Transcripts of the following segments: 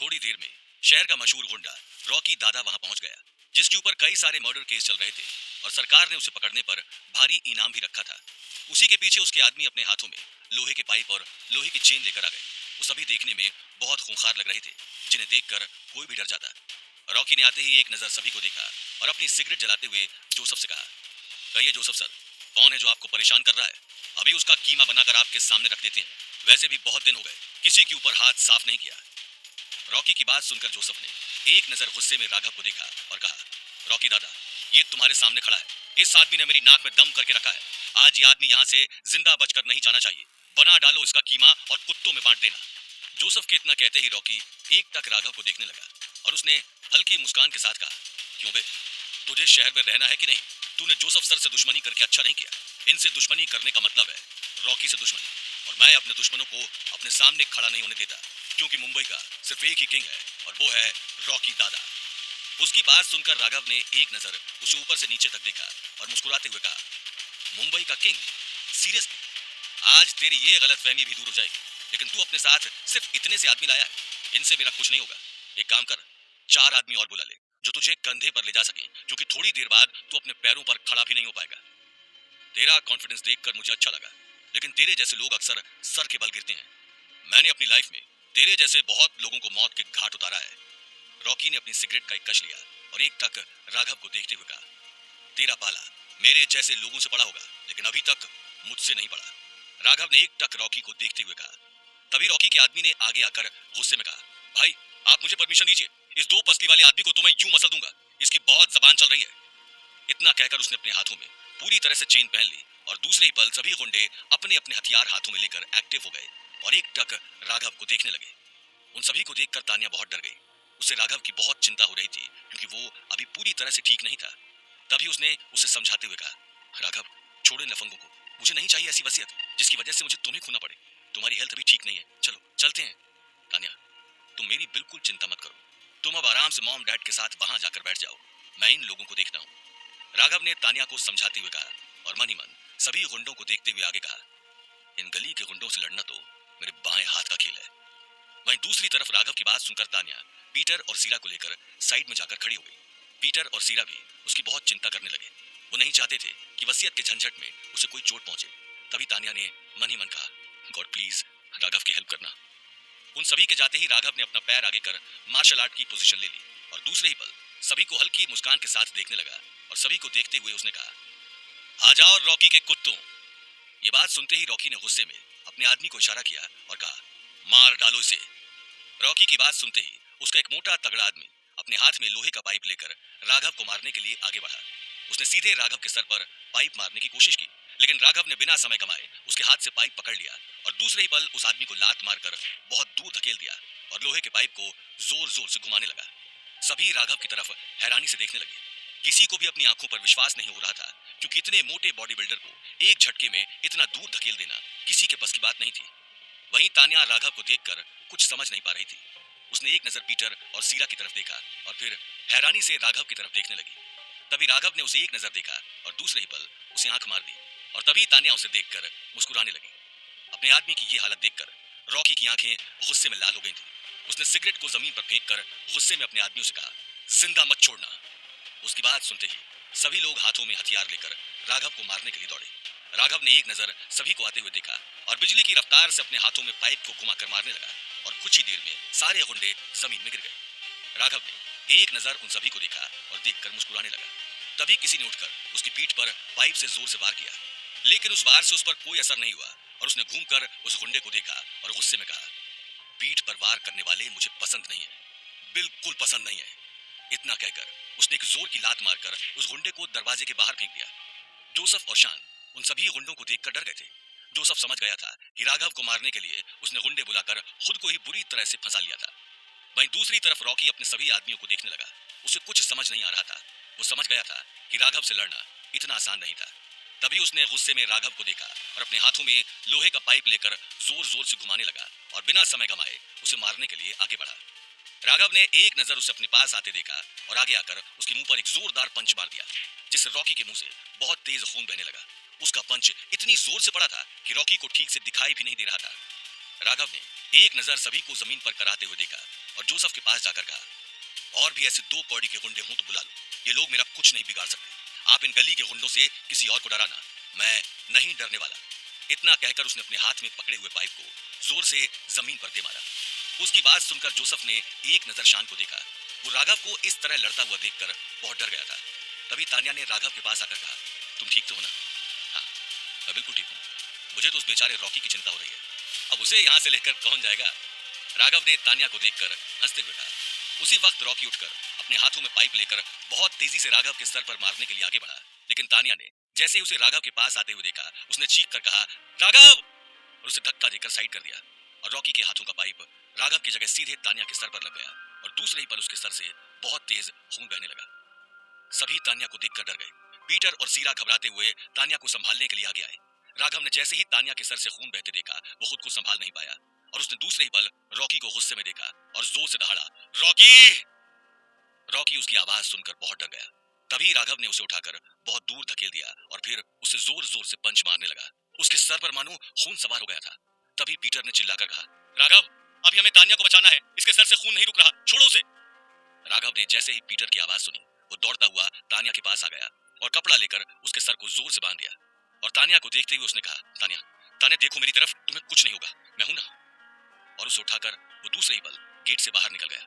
थोड़ी देर में शहर का मशहूर गुंडा रॉकी दादा वहां पहुंच गया, जिसके ऊपर कई सारे मर्डर केस चल रहे थे और सरकार ने उसे पकड़ने पर भारी इनाम भी रखा था। उसी के पीछे उसके आदमी अपने हाथों में लोहे के पाइप और लोहे की चेन लेकर आ गए। वो सभी देखने में बहुत खूंखार लग रहे थे, जिन्हें देखकर कोई भी डर जाता। रॉकी ने आते ही एक नजर सभी को देखा और अपनी सिगरेट जलाते हुए जोसेफ से कहा, कहिए जोसेफ सर, कौन है जो आपको परेशान कर रहा है? अभी उसका कीमा बनाकर आपके सामने रख देते हैं। वैसे भी बहुत दिन हो गए किसी के ऊपर हाथ साफ नहीं किया। रॉकी की बात सुनकर जोसेफ ने एक नजर गुस्से में राघव को देखा और कहा, रॉकी दादा, ये तुम्हारे सामने खड़ा है। इस आदमी ने मेरी नाक में दम करके रखा है। आज ये आदमी यहाँ से जिंदा बचकर नहीं जाना चाहिए। बना डालो इसका कीमा और कुत्तों में बांट देना। जोसेफ के इतना कहते ही रॉकी एक टक राघव को देखने लगा और उसने हल्की मुस्कान के साथ कहा, क्यों बे, तुझे शहर में रहना है कि नहीं? तूने जोसेफ सर से दुश्मनी करके अच्छा नहीं किया। इनसे दुश्मनी करने का मतलब है रॉकी से दुश्मनी, और मैं अपने दुश्मनों को अपने सामने खड़ा नहीं होने देता, क्योंकि मुंबई का सिर्फ एक ही किंग है और वो है रॉकी दादा। उसकी बात सुनकर राघव ने एक नजर उसे ऊपर से नीचे तक देखा और मुस्कुराते हुए कहा, मुंबई का किंग? सीरियसली? आज तेरी ये गलतफहमी भी दूर हो जाएगी, लेकिन तू अपने साथ सिर्फ इतने से आदमी लाया है, इनसे मेरा कुछ नहीं होगा। एक काम कर, 4 आदमी और बुला ले जो तुझे कंधे पर ले जा सकें, क्योंकि थोड़ी देर बाद तू अपने पैरों पर खड़ा भी नहीं हो पाएगा। तेरा कॉन्फिडेंस देखकर मुझे अच्छा लगा, लेकिन तेरे जैसे लोग अक्सर सर के बल गिरते हैं। मैंने अपनी लाइफ में तेरे जैसे बहुत लोगों को मौत के घाट उतारा है। रॉकी ने अपनी सिगरेट का एक कश लिया और एक टक राघव को देखते हुए कहा, तेरा पाला मेरे जैसे लोगों से पड़ा होगा, लेकिन अभी तक मुझसे नहीं पड़ा। राघव ने एक टक रॉकी को देखते हुए कहा। तभी रॉकी के आदमी ने आगे आकर गुस्से में कहा, भाई आप मुझे परमिशन दीजिए, इस 2 पसली वाले आदमी को तो मैं यूं मसल दूंगा, इसकी बहुत जबान चल रही है। इतना कहकर उसने अपने हाथों में पूरी तरह से चेन पहन ली और दूसरे ही पल सभी गुंडे अपने अपने हथियार हाथों में लेकर एक्टिव हो गए और एक टक राघव को देखने लगे। उन सभी को देखकर तानिया बहुत डर गई। उसे राघव की बहुत चिंता हो रही थी, क्योंकि वो अभी पूरी तरह से ठीक नहीं था। तभी उसने उसे समझाते हुए कहा, राघव, छोड़ो इन लफंगों को। मुझे नहीं चाहिए ऐसी वसीयत जिसकी वजह से मुझे तुम्हें खोना पड़े। तुम्हारी हेल्थ अभी ठीक नहीं है, चलो चलते हैं। तानिया, तुम मेरी बिल्कुल चिंता मत करो। तुम अब आराम से मॉम डैड के साथ वहां जाकर बैठ जाओ। मैं इन लोगों को देखता हूँ। राघव ने तानिया को समझाते हुए कहा और मन ही मन सभी गुंडों को देखते हुए आगे कहा, इन गली के गुंडों से लड़ना तो मेरे बाएं हाथ का खेल है। वहीं दूसरी तरफ राघव की बात सुनकर तानिया पीटर और सीरा को लेकर साइड में जाकर खड़ी हो गई। पीटर और सीरा भी उसकी बहुत चिंता करने लगे। वो नहीं चाहते थे कि वसीयत के झंझट में उसे कोई चोट पहुंचे। तभी तानिया ने मन ही मन कहा, गॉड प्लीज राघव की हेल्प करना। उन सभी के जाते ही राघव ने अपना पैर आगे कर मार्शल आर्ट की पोजीशन ले ली और दूसरे ही पल सभी को हल्की मुस्कान के साथ देखने लगा और सभी को देखते हुए उसने कहा, आ जाओ रॉकी के कुत्तों। ये बात सुनते ही रॉकी ने गुस्से में अपने आदमी को इशारा किया और कहा, मार डालो इसे। रॉकी की बात सुनते ही उसका एक मोटा तगड़ा आदमी अपने हाथ में लोहे का पाइप लेकर राघव को मारने के लिए आगे बढ़ा। उसने सीधे राघव के सर पर पाइप मारने की कोशिश की, लेकिन राघव ने बिना समय गंवाए उसके हाथ से पाइप पकड़ लिया और दूसरे ही पल उस आदमी को लात मारकर बहुत दूर धकेल दिया और लोहे के पाइप को जोर जोर से घुमाने लगा। सभी राघव की तरफ हैरानी से देखने लगे। किसी को भी अपनी आंखों पर विश्वास नहीं हो रहा था, क्योंकि इतने मोटे बॉडी बिल्डर को एक झटके में इतना दूर धकेल देना किसी के बस की बात नहीं थी। वहीं तानिया राघव को देखकर कुछ समझ नहीं पा रही थी। उसने एक नजर पीटर और सीरा की तरफ देखा और फिर हैरानी से राघव की तरफ देखने लगी। तभी राघव ने उसे एक नजर देखा और दूसरे ही पल उसे आंख मार दी और तभी तानिया उसे देखकर मुस्कुराने लगी। अपने आदमी की ये हालत देखकर रॉकी की आंखें गुस्से में लाल हो गई थी। उसने सिगरेट को जमीन पर फेंककर गुस्से में अपने आदमियों से कहा, जिंदा मत छोड़ना। उसकी बात सुनते ही सभी लोग हाथों में हथियार लेकर राघव को मारने के लिए दौड़े। राघव ने एक नजर सभी को आते हुए देखा और बिजली की रफ्तार से अपने हाथों में पाइप को घुमाकर मारने लगा और कुछ ही देर में सारे गुंडे जमीन में गिर गए। राघव ने एक नजर उन सभी को देखा और देखकर मुस्कुराने लगा। तभी किसी ने उठकर उसकी पीठ पर पाइप से जोर से वार किया, लेकिन उस वार से उस पर कोई असर नहीं हुआ और उसने घूमकर उस गुंडे को देखा और गुस्से में कहा, पीठ पर वार करने वाले मुझे पसंद नहीं है, बिल्कुल पसंद नहीं है। इतना कहकर उसने एक जोर की लात मारकर उस गुंडे को दरवाजे के बाहर फेंक दिया। जोसेफ और शान उन सभी गुंडों को देखकर डर गए थे। जोसेफ समझ गया था कि राघव को मारने के लिए उसने गुंडे बुलाकर खुद को ही बुरी तरह से फंसा लिया था। वहीं दूसरी तरफ रॉकी अपने सभी आदमियों को देखने लगा। उसे कुछ समझ नहीं आ रहा था। वो समझ गया था कि राघव से लड़ना इतना आसान नहीं था। तभी उसने गुस्से में राघव को देखा और अपने हाथों में लोहे का पाइप लेकर जोर जोर से घुमाने लगा और बिना समय गंवाए उसे मारने के लिए आगे बढ़ा। राघव ने एक नजर उसे अपने पास आते देखा और आगे आकर उसके मुंह पर एक जोरदार पंच मार दिया, जिससे रॉकी के मुंह से बहुत तेज खून बहने लगा। उसका पंच इतनी जोर से पड़ा था कि रॉकी को ठीक से दिखाई भी नहीं दे रहा था। राघव ने एक नजर सभी को जमीन पर कराते हुए देखा और जोसेफ के पास जाकर कहा, और भी ऐसे 2 कौड़ी के गुंडे हों तो बुला लो, ये लोग मेरा कुछ नहीं बिगाड़ सकते। आप इन गली के गुंडों से किसी और को डराना, मैं नहीं डरने वाला। इतना कहकर उसने अपने हाथ में पकड़े हुए पाइप को जोर से जमीन पर दे मारा। उसकी बात सुनकर जोसेफ ने एक नजर शान को देखा। वो राघव को इस तरह लड़ता हुआ देखकर बहुत डर गया था। तभी तान्या ने राघव के पास आकर कहा, तुम ठीक तो हो ना? हाँ, मैं बिल्कुल ठीक हूँ। मुझे तो उस बेचारे रॉकी की चिंता हो रही है, अब उसे यहाँ से लेकर कौन जाएगा? राघव ने तान्या को देखकर हंसते हुए कहा। उसी वक्त रॉकी उठकर अपने हाथों में पाइप लेकर बहुत तेजी से राघव के सर पर मारने के लिए आगे बढ़ा, लेकिन तान्या ने जैसे ही उसे राघव के पास आते हुए देखा, उसने चीख कर कहा, राघव, और उसे धक्का देकर साइड कर दिया। और रॉकी के हाथों का पाइप राघव की जगह सीधे तान्या के सर पर लग गया और दूसरे ही पल उसके सर से बहुत तेज खून बहने लगा। सभी तान्या को देखकर डर गए। पीटर और सीरा घबराते हुए तान्या को संभालने के लिए आगे आए। राघव ने जैसे ही तान्या के सर से खून बहते देखा, वो खुद को संभाल नहीं पाया और उसने दूसरे ही पल रॉकी को गुस्से में देखा और जोर से दहाड़ा, रॉकी! रॉकी उसकी आवाज सुनकर बहुत डर गया। तभी राघव ने उसे उठाकर बहुत दूर धकेल दिया और फिर उसे जोर जोर से पंच मारने लगा। उसके सर पर मानो खून सवार हो गया था। तभी पीटर ने चिल्लाकर कहा, राघव, अभी हमें तान्या को बचाना है, इसके सर से खून नहीं रुक रहा, छोड़ो उसे। राघव ने जैसे ही पीटर की आवाज सुनी, वो दौड़ता हुआ तान्या के पास आ गया और कपड़ा लेकर उसके सर को जोर से बांध दिया। और तान्या को देखते हुए उसने कहा, तान्या, तान्या देखो मेरी तरफ, तुम्हें कुछ नहीं होगा, मैं हूं ना। और उसे उठाकर वो दूसरे ही पल गेट से बाहर निकल गया।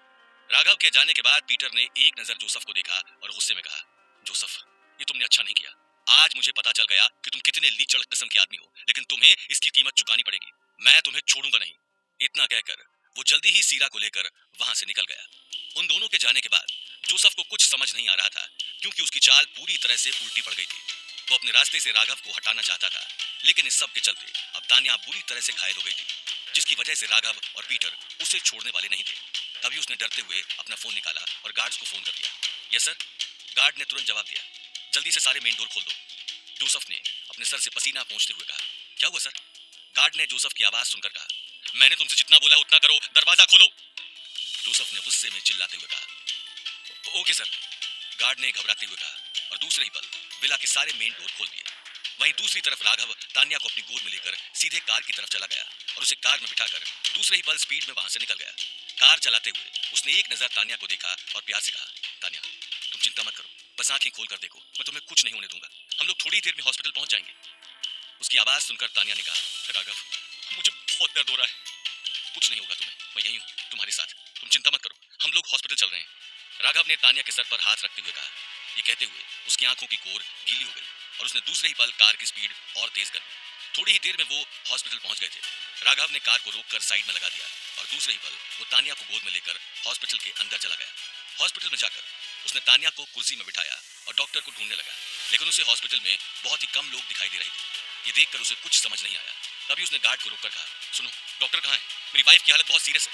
राघव के जाने के बाद पीटर ने एक नजर जोसेफ को देखा और गुस्से में कहा, जोसेफ, ये तुमने अच्छा नहीं किया। आज मुझे पता चल गया कि तुम कितने लीचड़ किस्म के आदमी हो, लेकिन तुम्हें इसकी कीमत चुकानी पड़ेगी। मैं तुम्हें छोड़ूंगा नहीं। इतना कहकर वो जल्दी ही सीरा को लेकर वहां से निकल गया। उन दोनों के जाने के बाद जोसेफ को कुछ समझ नहीं आ रहा था, क्योंकि उसकी चाल पूरी तरह से उल्टी पड़ गई थी। वो अपने रास्ते से राघव को हटाना चाहता था, लेकिन इस सब के चलते अब तान्या बुरी तरह से घायल हो गई थी, जिसकी वजह से राघव और पीटर उसे छोड़ने वाले नहीं थे। तभी उसने डरते हुए अपना फोन निकाला और गार्ड्स को फोन कर दिया। यस सर, गार्ड ने तुरंत जवाब दिया, जल्दी से सारे मेन डोर खोल दो। जोसेफ ने अपने सर से पसीना पोंछते हुए कहा, क्या हुआ सर? गार्ड ने जोसेफ की आवाज सुनकर कहा, मैंने तुमसे जितना बोला उतना करो, दरवाजा खोलो। जोसेफ ने गुस्से में चिल्लाते हुए कहा, ओके सर। गार्ड ने घबराते हुए कहा और दूसरे ही पल विला के सारे मेन डोर खोल दिए। वहीं दूसरी तरफ राघव तान्या को अपनी गोद में लेकर सीधे कार की तरफ चला गया और उसे कार में बिठाकर दूसरे ही पल स्पीड में वहां से निकल गया। कार चलाते हुए उसने एक नजर तान्या को देखा और प्यार से कहा, तान्या, तुम चिंता मत करो, बस आंखें खोल कर देखो, मैं तुम्हें कुछ नहीं होने दूंगा, हम लोग थोड़ी देर में हॉस्पिटल पहुंच जाएंगे। उसकी आवाज सुनकर तान्या ने कहा, राघव, मुझे बहुत दर्द हो रहा है। कुछ नहीं होगा तुम्हें, मैं यही हूँ तुम्हारे साथ, तुम चिंता मत करो, हम लोग हॉस्पिटल चल रहे हैं। राघव ने तान्या के सर पर हाथ रखते हुए कहा। ये कहते हुए उसकी आंखों की कोर गीली हो गई और उसने दूसरे ही पल कार की स्पीड और तेज कर दी। थोड़ी ही देर में वो हॉस्पिटल पहुंच गए थे। राघव ने कार को रोककर साइड में लगा दिया और दूसरे ही पल वो तान्या को गोद में लेकर हॉस्पिटल के अंदर चला गया। हॉस्पिटल में जाकर उसने तान्या को कुर्सी में बिठाया और डॉक्टर को ढूंढने लगा, लेकिन उसे हॉस्पिटल में बहुत ही कम लोग दिखाई दे रहे थे। ये देखकर उसे कुछ समझ नहीं आया। तभी उसने गार्ड को रोककर कहा, सुनो, डॉक्टर कहाँ है? मेरी वाइफ की हालत बहुत सीरियस है।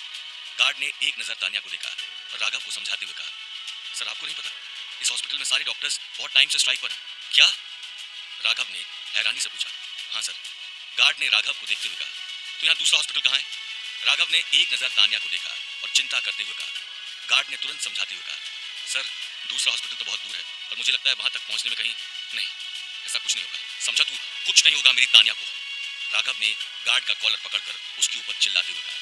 गार्ड ने एक नजर तान्या को देखा और राघव को समझाते हुए कहा, सर आपको नहीं पता, इस हॉस्पिटल में सारे डॉक्टर्स बहुत टाइम से स्ट्राइक पर हैं। क्या? राघव ने हैरानी से पूछा। हाँ सर। गार्ड ने राघव को देखते हुए कहा, तो यहाँ दूसरा हॉस्पिटल कहाँ है? राघव ने एक नजर तान्या को देखा और चिंता करते हुए कहा। गार्ड ने तुरंत समझाते हुए कहा, सर दूसरा हॉस्पिटल तो बहुत दूर है और मुझे लगता है वहां तक पहुंचने में कहीं नहीं, ऐसा कुछ नहीं होगा, समझा तू? कुछ नहीं होगा मेरी तान्या को। राघव ने गार्ड का कॉलर पकड़कर उसके ऊपर चिल्लाते हुए कहा।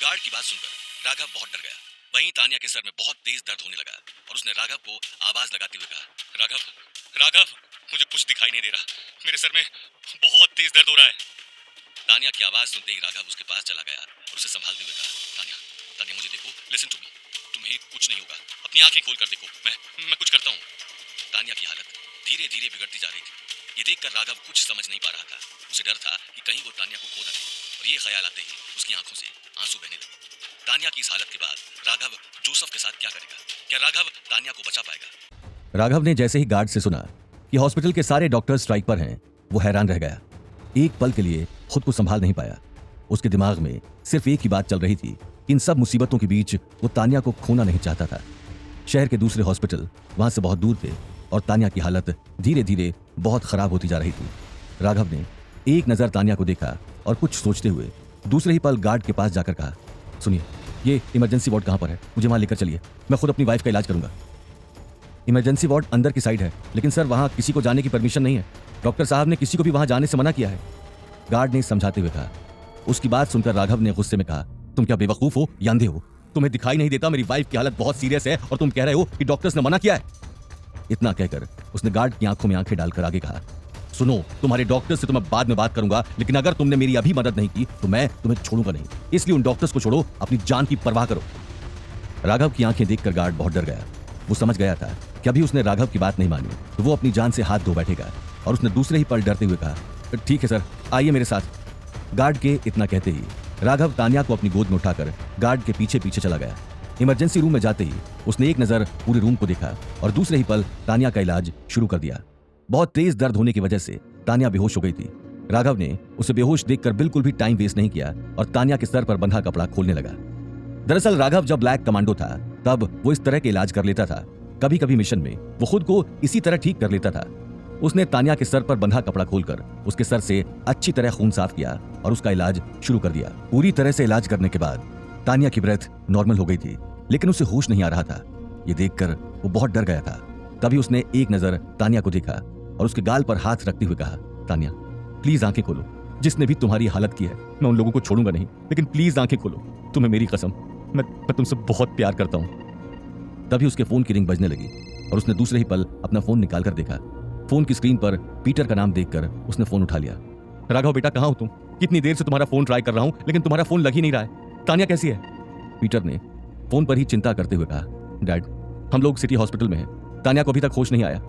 गार्ड की बात सुनकर राघव बहुत डर गया। वहीं तान्या के सर में बहुत तेज दर्द होने लगा और उसने राघव को आवाज लगाते हुए कहा, राघव, राघव, मुझे कुछ दिखाई नहीं दे रहा, मेरे सर में बहुत तेज दर्द हो रहा है। तान्या की आवाज सुनते ही राघव उसके पास चला गया और उसे संभालते हुए कहा, तान्या, तान्या मुझे देखो, लिसन टू मी, तुम्हें कुछ नहीं होगा, अपनी आंखें खोल कर देखो, मैं कुछ करता हूँ। तान्या की हालत धीरे धीरे बिगड़ती जा रही थी। ये देखकर राघव कुछ समझ नहीं पा रहा था। उसे डर था कि कहीं वो तान्या को खो न दे और ये ख्याल आते ही उसकी आंखों से आंसू बहने लगे। तान्या की इस हालत के बाद राघव जोसेफ के साथ क्या करेगा? क्या राघव तान्या को बचा पाएगा? राघव ने जैसे ही गार्ड से सुना कि हॉस्पिटल के सारे डॉक्टर स्ट्राइक पर हैं, वो हैरान रह गया। एक पल के लिए खुद को संभाल नहीं पाया। उसके दिमाग में सिर्फ एक ही बात चल रही थी, इन सब मुसीबतों के बीच वो तान्या को खोना नहीं चाहता था। शहर के दूसरे हॉस्पिटल वहां से बहुत दूर थे और तान्या की हालत धीरे धीरे बहुत खराब होती जा रही थी। राघव ने एक नजर तान्या को देखा और कुछ सोचते हुए दूसरे ही पल गार्ड के पास जाकर कहा, सुनिए, ये इमरजेंसी वार्ड कहाँ पर है? मुझे वहाँ लेकर चलिए, मैं खुद अपनी वाइफ का इलाज करूंगा। इमरजेंसी वार्ड अंदर की साइड है, लेकिन सर वहाँ किसी को जाने की परमिशन नहीं है। डॉक्टर साहब ने किसी को भी वहाँ जाने से मना किया है, गार्ड ने समझाते हुए कहा। उसकी बात सुनकर राघव ने गुस्से में कहा, तुम क्या बेवकूफ हो या अंधे हो? तुम्हें दिखाई नहीं देता मेरी वाइफ की हालत बहुत सीरियस है और तुम कह रहे हो कि डॉक्टर्स ने मना किया है? इतना कहकर उसने गार्ड की आंखों में आंखें डालकर आगे कहा, सुनो, तुम्हारे डॉक्टर्स से तो मैं बाद में बात करूंगा, लेकिन अगर तुमने मेरी अभी मदद नहीं की तो मैं तुम्हें छोड़ूंगा नहीं। इसलिए उन डॉक्टर्स को छोड़ो, अपनी जान की परवाह करो। राघव की आंखें देखकर गार्ड बहुत डर गया। वो समझ गया था कि अभी उसने राघव की बात नहीं मानी तो वो अपनी जान से हाथ धो बैठेगा, और उसने दूसरे ही पल डरते हुए कहा, ठीक है सर, आइए मेरे साथ। गार्ड के इतना कहते ही राघव तान्या को अपनी गोद में उठाकर गार्ड के पीछे पीछे चला गया। इमरजेंसी रूम में जाते ही उसने एक नजर पूरे रूम को देखा और दूसरे ही पल तान्या का इलाज शुरू कर दिया। बहुत तेज दर्द होने की वजह से तान्या बेहोश हो गई थी। राघव ने उसे बेहोश देखकर बिल्कुल भी टाइम वेस्ट नहीं किया और तान्या के सर पर बंधा कपड़ा खोलने लगा। दरअसल राघव जब ब्लैक कमांडो था तब वो इस तरह के इलाज कर लेता था। कभी कभी मिशन में वो खुद को इसी तरह ठीक कर लेता था। उसने तान्या के सर पर बंधा कपड़ा खोलकर उसके सर से अच्छी तरह खून साफ किया और उसका इलाज शुरू कर दिया। पूरी तरह से इलाज करने के बाद तान्या की ब्रेथ नॉर्मल हो गई थी, लेकिन उसे होश नहीं आ रहा था। ये देखकर वो बहुत डर गया था। तभी उसने एक नजर तान्या को देखा और उसके गाल पर हाथ रखते हुए कहा, तान्या प्लीज आंखें खोलो, जिसने भी तुम्हारी हालत की है मैं उन लोगों को छोड़ूंगा नहीं, लेकिन प्लीज आंखें खोलो, तुम्हें मेरी कसम, मैं तुमसे बहुत प्यार करता हूं। तभी उसके फोन की रिंग बजने लगी और उसने दूसरे ही पल अपना फोन निकालकर देखा। फोन की स्क्रीन पर पीटर का नाम देखकर उसने फोन उठा लिया। राघव बेटा, कहां हो तुम? कितनी देर से तुम्हारा फोन ट्राई कर रहा हूं, लेकिन तुम्हारा फोन लग ही नहीं रहा है। तान्या कैसी है? पीटर ने फोन पर ही चिंता करते हुए कहा, डैड हम लोग सिटी हॉस्पिटल में हैं, तान्या को अभी तक होश नहीं आया,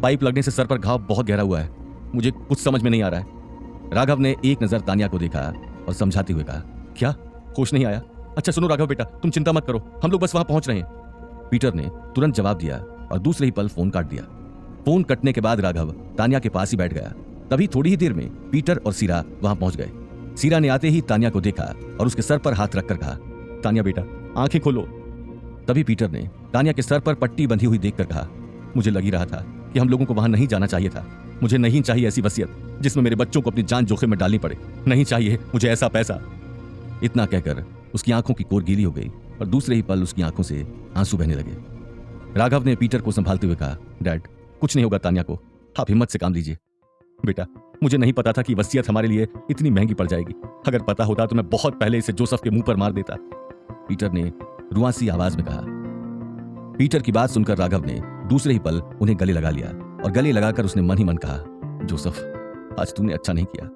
पाइप लगने से सर पर घाव बहुत गहरा हुआ है, मुझे कुछ समझ में नहीं आ रहा है। राघव ने एक नजर तान्या को देखा और समझाते हुए कहा, क्या होश नहीं आया? अच्छा सुनो राघव बेटा, तुम चिंता मत करो, हम लोग बस वहां पहुंच रहे हैं। पीटर ने तुरंत जवाब दिया और दूसरे ही पल फोन काट दिया। फोन कटने के बाद राघव तान्या के पास ही बैठ गया। तभी थोड़ी ही देर में पीटर और सीरा वहां पहुंच गए। सीरा ने आते ही तान्या को देखा और उसके सर पर हाथ रखकर कहा, तान्या बेटा आंखें खोलो। तभी पीटर ने तान्या के सर पर पट्टी बंधी हुई देखकर कहा, मुझे लग ही रहा था कि हम लोगों को वहां नहीं जाना चाहिए था। मुझे नहीं चाहिए ऐसी वसीयत जिसमें मेरे बच्चों को अपनी जान जोखिम में डालनी पड़े, नहीं चाहिए मुझे ऐसा पैसा। इतना कहकर उसकी आंखों की कोर गीली हो गई और दूसरे ही पल उसकी आंखों से आंसू बहने लगे। राघव ने पीटर को संभालते हुए कहा, डैड कुछ नहीं होगा तान्या को, आप हिम्मत से काम लीजिए। बेटा मुझे नहीं पता था कि वसीयत हमारे लिए इतनी महंगी पड़ जाएगी, अगर पता होता तो मैं बहुत पहले इसे जोसेफ के मुंह पर मार देता, पीटर ने रुआसी आवाज में कहा। पीटर की बात सुनकर राघव ने दूसरे ही पल उन्हें गले लगा लिया और गले लगाकर उसने मन ही मन कहा, जोसेफ आज तूने अच्छा नहीं किया,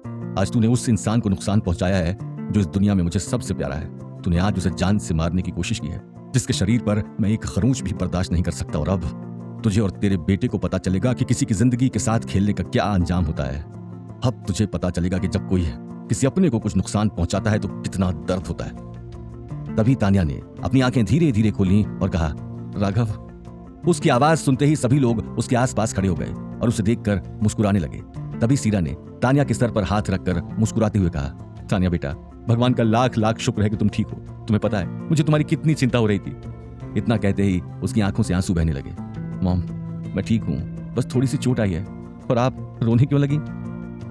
आज तूने उस इंसान को नुकसान पहुंचाया है जो इस दुनिया में मुझे सबसे प्यारा है। तूने आज उसे जान से मारने की कोशिश की है, जिसके शरीर पर मैं एक खरोंच भी बर्दाश्त नहीं कर सकता, और अब तुझे और तेरे बेटे को पता चलेगा कि किसी की जिंदगी के साथ खेलने का क्या अंजाम होता है। अब तुझे पता चलेगा कि जब कोई किसी अपने को कुछ नुकसान पहुंचाता है तो कितना दर्द होता है। तभी तान्या ने अपनी आंखें धीरे धीरे खोली और कहा, राघव। उसकी आवाज सुनते ही सभी लोग उसके आसपास खड़े हो गए और उसे देखकर मुस्कुराने लगे। तभी सीरा ने तान्या के सर पर हाथ रखकर मुस्कुराते हुए कहा, तान्या बेटा भगवान का लाख लाख शुक्र है कि तुम ठीक हो, तुम्हें पता है मुझे तुम्हारी कितनी चिंता हो रही थी। इतना कहते ही उसकी आंखों से आंसू बहने लगे। मॉम मैं ठीक हूं, बस थोड़ी सी चोट आई है, और आप रोने क्यों लगी?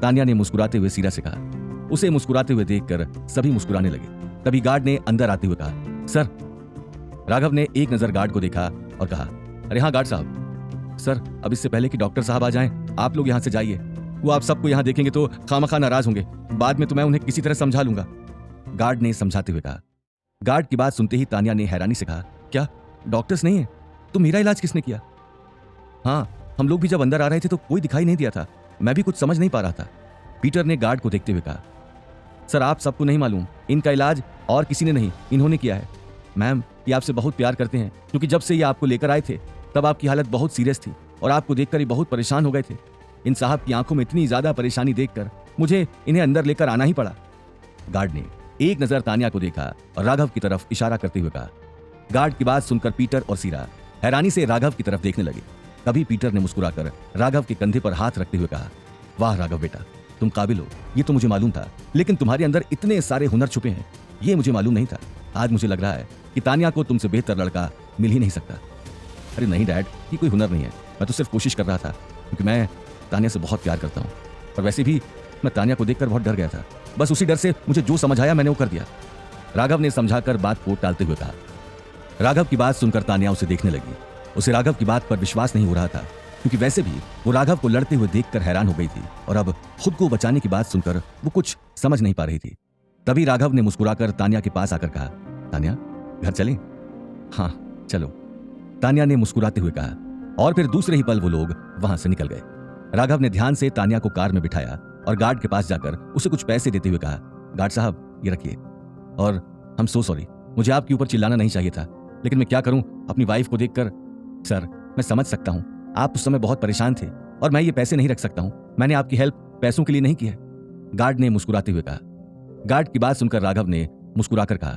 तान्या ने मुस्कुराते हुए सीरा से कहा। उसे मुस्कुराते हुए देखकर सभी मुस्कुराने लगे। तभी गार्ड ने अंदर आते हुए कहा, सर। राघव ने एक नजर गार्ड को देखा और कहा, अरे हाँ गार्ड साहब। सर अब इससे पहले कि डॉक्टर साहब आ जाएं, आप लोग यहाँ से जाइए। वो आप सबको यहाँ देखेंगे तो खामखा नाराज होंगे, बाद में तो मैं उन्हें किसी तरह समझा लूंगा, गार्ड ने समझाते हुए कहा। गार्ड की बात सुनते ही तान्या ने हैरानी से कहा, क्या डॉक्टर्स नहीं है? तो मेरा इलाज किसने किया? हाँ हम लोग भी जब अंदर आ रहे थे तो कोई दिखाई नहीं दिया था, मैं भी कुछ समझ नहीं पा रहा था, पीटर ने गार्ड को देखते हुए कहा। सर आप सबको नहीं मालूम, इनका इलाज और किसी ने नहीं, इन्होंने किया है। मैम ये आपसे बहुत प्यार करते हैं, क्योंकि जब से ये आपको लेकर आए थे तब आपकी हालत बहुत सीरियस थी और आपको देखकर ही बहुत परेशान हो गए थे। इन साहब की आंखों में इतनी ज्यादा परेशानी देखकर मुझे इन्हें अंदर लेकर आना ही पड़ा। गार्ड ने एक नजर तान्या को देखा और राघव की तरफ इशारा करते हुए कहा। गार्ड की बात सुनकर पीटर और सीरा हैरानी से राघव की तरफ देखने लगे। तभी पीटर ने मुस्कुराकर राघव के कंधे पर हाथ रखते हुए कहा, वाह राघव बेटा तुम काबिल हो, ये तो मुझे मालूम था, लेकिन तुम्हारे अंदर इतने सारे हुनर छुपे हैं ये मुझे मालूम नहीं था। आज मुझे लग रहा है कि तान्या को तुमसे बेहतर लड़का मिल ही नहीं सकता। अरे नहीं डैड, ये कोई हुनर नहीं है, मैं तो सिर्फ कोशिश कर रहा था, क्योंकि मैं तान्या से बहुत प्यार करता हूँ, और वैसे भी मैं तान्या को देखकर बहुत डर गया था, बस उसी डर से मुझे जो समझ आया मैंने वो कर दिया, राघव ने समझाकर बात को टालते हुए कहा। राघव की बात सुनकर तान्या उसे देखने लगी। उसे राघव की बात पर विश्वास नहीं हो रहा था, क्योंकि वैसे भी वो राघव को लड़ते हुए देखकर हैरान हो गई थी, और अब खुद को बचाने की बात सुनकर वो कुछ समझ नहीं पा रही थी। तभी राघव ने मुस्कुराकर तान्या के पास आकर कहा, तान्या घर चलें? हाँ चलो, तान्या ने मुस्कुराते हुए कहा और फिर दूसरे ही पल वो लोग वहां से निकल गए। राघव ने ध्यान से तान्या को कार में बिठाया और गार्ड के पास जाकर उसे कुछ पैसे देते हुए कहा, गार्ड साहब ये रखिए, और हम सो सॉरी, मुझे आपके ऊपर चिल्लाना नहीं चाहिए था, लेकिन मैं क्या करूं अपनी वाइफ को देखकर। सर मैं समझ सकता हूं, आप उस समय बहुत परेशान थे और मैं ये पैसे नहीं रख सकता हूं, मैंने आपकी हेल्प पैसों के लिए नहीं की है, गार्ड ने मुस्कुराते हुए कहा। गार्ड की बात सुनकर राघव ने मुस्कुराकर कहा,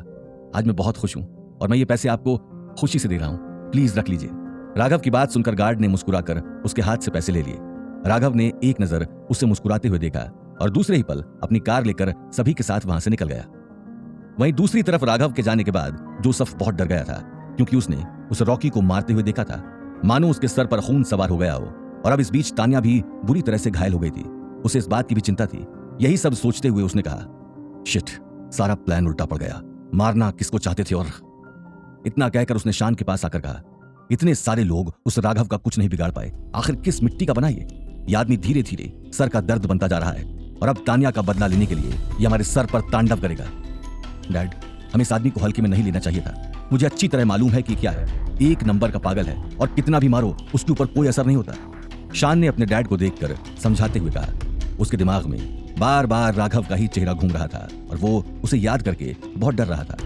आज मैं बहुत खुश हूं और मैं ये पैसे आपको खुशी से दे रहा हूं, प्लीज रख लीजिए। राघव की बात सुनकर गार्ड ने मुस्कुराकर उसके हाथ से पैसे ले लिए। राघव ने एक नजर उसे मुस्कुराते हुए देखा और दूसरे ही पल अपनी कार लेकर सभी के साथ वहां से निकल गया। वहीं दूसरी तरफ राघव के जाने के बाद जोसेफ बहुत डर गया था, क्योंकि उसने उस रॉकी को मारते हुए देखा था, मानो उसके सर पर खून सवार हो गया हो। और अब इस बीच तान्या भी बुरी तरह से घायल हो गई थी, उसे इस बात की भी चिंता थी। यही सब सोचते हुए उसने कहा, शिट, सारा प्लान उल्टा पड़ गया, मारना किसको चाहते थे। और इतना कहकर उसने शान के पास आकर कहा, इतने सारे लोग उस राघव का कुछ नहीं बिगाड़ पाए, आखिर किस मिट्टी का बना ये आदमी धीरे धीरे सर का दर्द बनता जा रहा है और अब तान्या का बदला लेने के लिए ये हमारे सर पर तांडव करेगा। डैड, हमें इस आदमी को हल्के में नहीं लेना चाहिए था, मुझे अच्छी तरह मालूम है कि क्या है, एक नंबर का पागल है और कितना भी मारो उसके ऊपर कोई असर नहीं होता। शान ने अपने डैड को देखकर समझाते हुए कहा। उसके दिमाग में बार बार राघव का ही चेहरा घूम रहा था और वो उसे याद करके बहुत डर रहा था।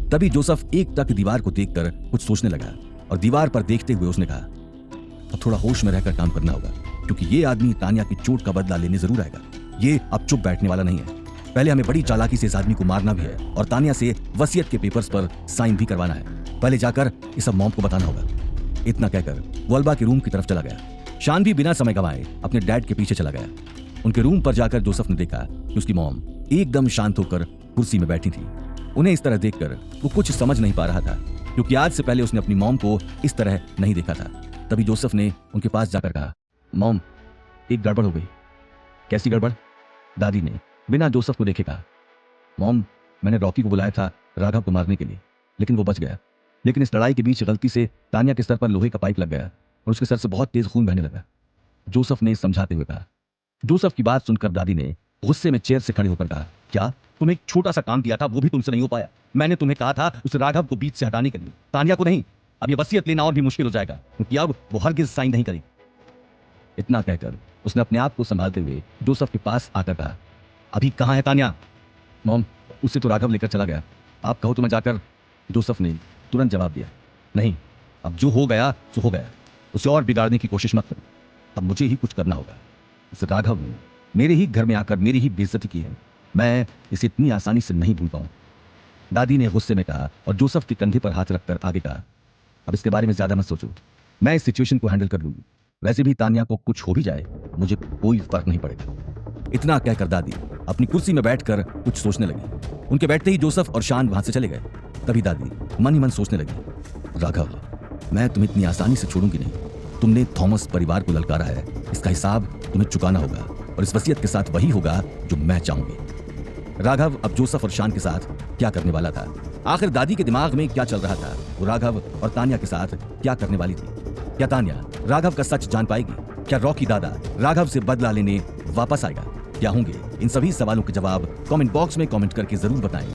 तभी जोसेफ एक टक दीवार को देखकर कुछ सोचने लगा और दीवार पर देखते हुए उसने कहा, अब थोड़ा होश में रहकर काम करना होगा, क्योंकि ये आदमी तान्या की चोट का बदला लेने जरूर आएगा। ये अब चुप बैठने वाला नहीं है, पहले हमें बड़ी चालाकी से इस आदमी को मारना भी है और तान्या से वसीयत के पेपर्स पर साइन भी करवाना है। पहले जाकर इस सब मॉम को बताना होगा। इतना कहकर वो अलबा के रूम की तरफ चला गया। शान भी बिना समय गंवाए अपने डैड के पीछे चला गया। उनके रूम पर जाकर जोसेफ ने देखा कि उसकी मॉम एकदम शांत होकर कुर्सी में बैठी थी। उन्हें इस तरह देखकर वो कुछ समझ नहीं पा रहा था, क्योंकि आज से पहले उसने अपनी मॉम को इस तरह नहीं देखा था। तभी जोसेफ ने उनके पास जाकर कहा, मॉम, एक गड़बड़ हो गई। कैसी गड़बड़? दादी ने बिना जोसेफ को देखे कहा, मॉम, मैंने रॉकी को बुलाया था राघव को मारने के लिए, लेकिन वो बच गया। लेकिन इस लड़ाई के बीच गलती से तान्या के सर पर लोहे का पाइप लग गया और उसके सर से बहुत तेज खून बहने लगा, जोसेफ ने समझाते हुए कहा। जोसेफ की बात सुनकर दादी ने गुस्से में चेयर से खड़े होकर कहा, क्या तुम्हें एक छोटा सा काम दिया था वो भी तुमसे नहीं हो पाया? मैंने तुम्हें कहा था उस राघव को बीच से हटाने के लिए, तान्या को नहीं। अब ये वसीयत लेना और भी मुश्किल हो जाएगा, क्योंकि अब वो हरगिज साइन नहीं करेगी। इतना कहकर उसने अपने आप को संभालते हुए जोसेफ के पास आकर कहा, अभी कहाँ है तान्या? मॉम, उसे तो राघव लेकर चला गया, आप कहो तो मैं जाकर। जोसेफ ने तुरंत जवाब दिया, नहीं, अब जो हो गया सो हो गया, उसे और बिगाड़ने की कोशिश मत करो, अब मुझे ही कुछ करना होगा। इस राघव ने मेरे ही घर में आकर मेरी ही बेइज्जती की है, मैं इसे इतनी आसानी से नहीं भूल पाऊं। दादी ने गुस्से में कहा और जोसेफ के कंधे पर हाथ रखकर आगे कहा, अब इसके बारे में ज्यादा मत सोचो, मैं इस सिचुएशन को हैंडल कर लूंगी। वैसे भी तान्या को कुछ हो भी जाए मुझे कोई फर्क नहीं पड़ेगा। इतना कहकर दादी अपनी कुर्सी में बैठकर कुछ सोचने लगी। उनके बैठते ही जोसेफ और शान वहां से चले गए। तभी दादी मन ही मन सोचने लगी, राघव, मैं तुम्हें इतनी आसानी से छोड़ूंगी नहीं। तुमने थॉमस परिवार को ललकारा है, इसका हिसाब तुम्हें चुकाना होगा और इस वसीयत के साथ वही होगा जो मैं चाहूंगी। राघव अब जोसेफ और शान के साथ क्या करने वाला था? आखिर दादी के दिमाग में क्या चल रहा था? वो राघव और तान्या के साथ क्या करने वाली थी? क्या तान्या राघव का सच जान पाएगी? क्या रॉकी दादा राघव से बदला लेने वापस आएगा? क्या होंगे इन सभी सवालों के जवाब कमेंट बॉक्स में कमेंट करके जरूर बताएं।